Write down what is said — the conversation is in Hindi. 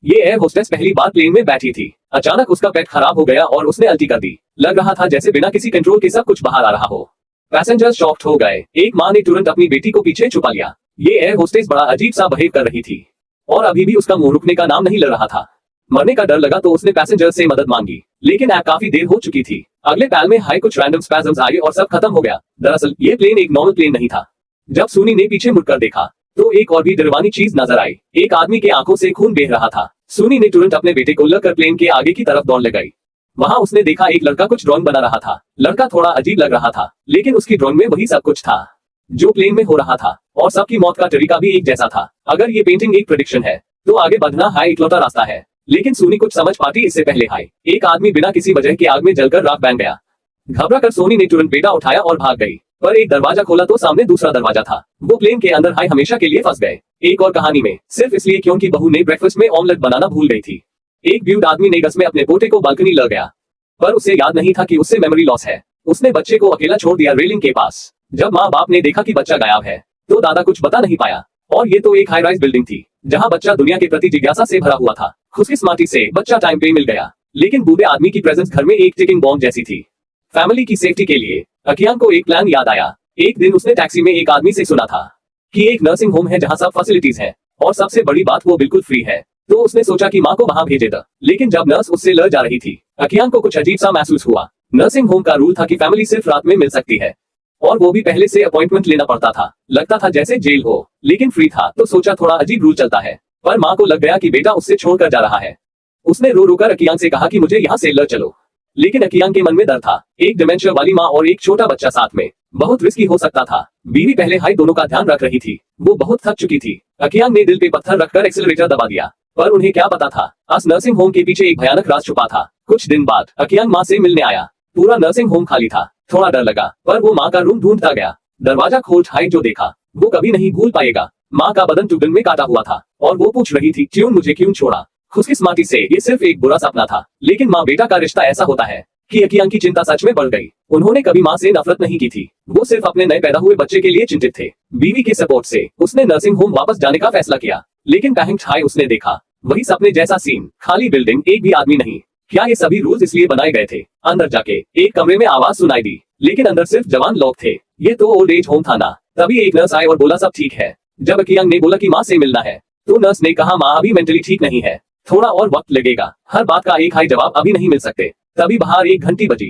ये एयर होस्टेस पहली बार प्लेन में बैठी थी। अचानक उसका पेट खराब हो गया और उसने उल्टी कर दी। लग रहा था जैसे बिना किसी कंट्रोल के सब कुछ बाहर आ रहा हो। पैसेंजर्स शॉक्ड हो गए। एक माँ ने तुरंत अपनी बेटी को पीछे छुपा लिया। ये एयर होस्टेस बड़ा अजीब सा बिहेव कर रही थी और अभी भी उसका मुंह रुकने का नाम नहीं ले रहा था। मरने का डर लगा तो उसने पैसेंजर से मदद मांगी, लेकिन अब काफी देर हो चुकी थी। अगले पैल में हाई कुछ रैंडम स्पैज़म्स आए और सब खत्म हो गया। दरअसल ये प्लेन एक नॉर्मल प्लेन नहीं था। जब सूनी ने पीछे मुड़कर देखा तो एक और भी डरवानी चीज नजर आई। एक आदमी के आंखों से खून बह रहा था। सूनी ने तुरंत अपने बेटे को लेकर प्लेन के आगे की तरफ दौड़ लगाई। वहां उसने देखा एक लड़का कुछ ड्राइंग बना रहा था। लड़का थोड़ा अजीब लग रहा था, लेकिन उसकी ड्राइंग में वही सब कुछ था जो प्लेन में हो रहा था और सबकी मौत का तरीका भी एक जैसा था। अगर ये पेंटिंग एक प्रेडिक्शन है तो आगे बढ़ना हाई इकलौता रास्ता है। लेकिन सूनी कुछ समझ पाती इससे पहले हाई एक आदमी बिना किसी वजह के आग में जलकर राख बन गया। घबरा कर सोनी ने तुरंत बेटा उठाया और भाग गई, पर एक दरवाजा खोला तो सामने दूसरा दरवाजा था। वो प्लेन के अंदर हाई हमेशा के लिए फंस गए। एक और कहानी में सिर्फ इसलिए क्योंकि बहू ने ब्रेकफास्ट में ऑमलेट बनाना भूल गई थी। एक ब्यूड आदमी नेगस में अपने पोते को बालकनी ले गया, पर उसे याद नहीं था कि उससे मेमोरी लॉस है। उसने बच्चे को अकेला छोड़ दिया रेलिंग के पास। जब माँ बाप ने देखा कि बच्चा गायब है तो दादा कुछ बता नहीं पाया। और ये तो एक हाई राइज बिल्डिंग थी जहाँ बच्चा दुनिया के प्रति जिज्ञासा से भरा हुआ था। खुशकिस्मती से बच्चा टाइम पे मिल गया, लेकिन बूढ़े आदमी की प्रेजेंस घर में एक टिकिंग बॉम्ब जैसी थी। फैमिली की सेफ्टी के लिए अकियान को एक प्लान याद आया। एक दिन उसने टैक्सी में एक आदमी से सुना था कि एक नर्सिंग होम है जहाँ सब फैसिलिटीज है और सबसे बड़ी बात वो बिल्कुल फ्री है। तो उसने सोचा कि माँ को वहां भेजेगा। लेकिन जब नर्स उससे लड़ जा रही थी, अकियान को कुछ अजीब सा महसूस हुआ। नर्सिंग होम का रूल था कि फैमिली सिर्फ रात में मिल सकती है और वो भी पहले से अपॉइंटमेंट लेना पड़ता था। लगता था जैसे जेल हो, लेकिन फ्री था तो सोचा थोड़ा अजीब रूल चलता है। पर माँ को लग गया कि बेटा उससे छोड़कर जा रहा है। उसने रो रो कर अकियान से कहा कि मुझे यहाँ से लड़ चलो, लेकिन अकियान के मन में डर था। एक डिमेंशिया वाली माँ और एक छोटा बच्चा साथ में, बहुत रिस्की हो सकता था। बीवी पहले हाई दोनों का ध्यान रख रही थी। वो बहुत थक चुकी थी। अकियान ने दिल पे पत्थर रखकर एक्सेलरेटर दबा दिया, पर उन्हें क्या पता था इस नर्सिंग होम के पीछे एक भयानक राज छुपा था। कुछ दिन बाद अकियान माँ से मिलने आया। पूरा नर्सिंग होम खाली था। थोड़ा डर लगा, पर वो माँ का रूम ढूंढता गया। दरवाजा खोल हाई जो देखा वो कभी नहीं भूल पाएगा। माँ का बदन टुकड़ों में काटा हुआ था और वो पूछ रही थी क्यों मुझे क्यों छोड़ा। खुशकिस्मती से ये सिर्फ एक बुरा सपना था, लेकिन माँ बेटा का रिश्ता ऐसा होता है कि अकियान की चिंता सच में बढ़ गई। उन्होंने कभी माँ से नफरत नहीं की थी, वो सिर्फ अपने नए पैदा हुए बच्चे के लिए चिंतित थे। बीवी के सपोर्ट से उसने नर्सिंग होम वापस जाने का फैसला किया, लेकिन पैनिक हाई उसने देखा वही सपने जैसा सीन, खाली बिल्डिंग, एक भी आदमी नहीं। क्या ये सभी रूल्स इसलिए बनाए गए थे? अंदर जाके एक कमरे में आवाज सुनाई दी, लेकिन अंदर सिर्फ जवान लोग थे। ये तो ओल्ड एज होम था ना। तभी एक नर्स आई और बोला सब ठीक है। जब अकियान ने बोला कि माँ से मिलना है तो नर्स ने कहा माँ अभी मेंटली ठीक नहीं है, थोड़ा और वक्त लगेगा। हर बात का एक हाई जवाब अभी नहीं मिल सकते। तभी बाहर एक घंटी बजी।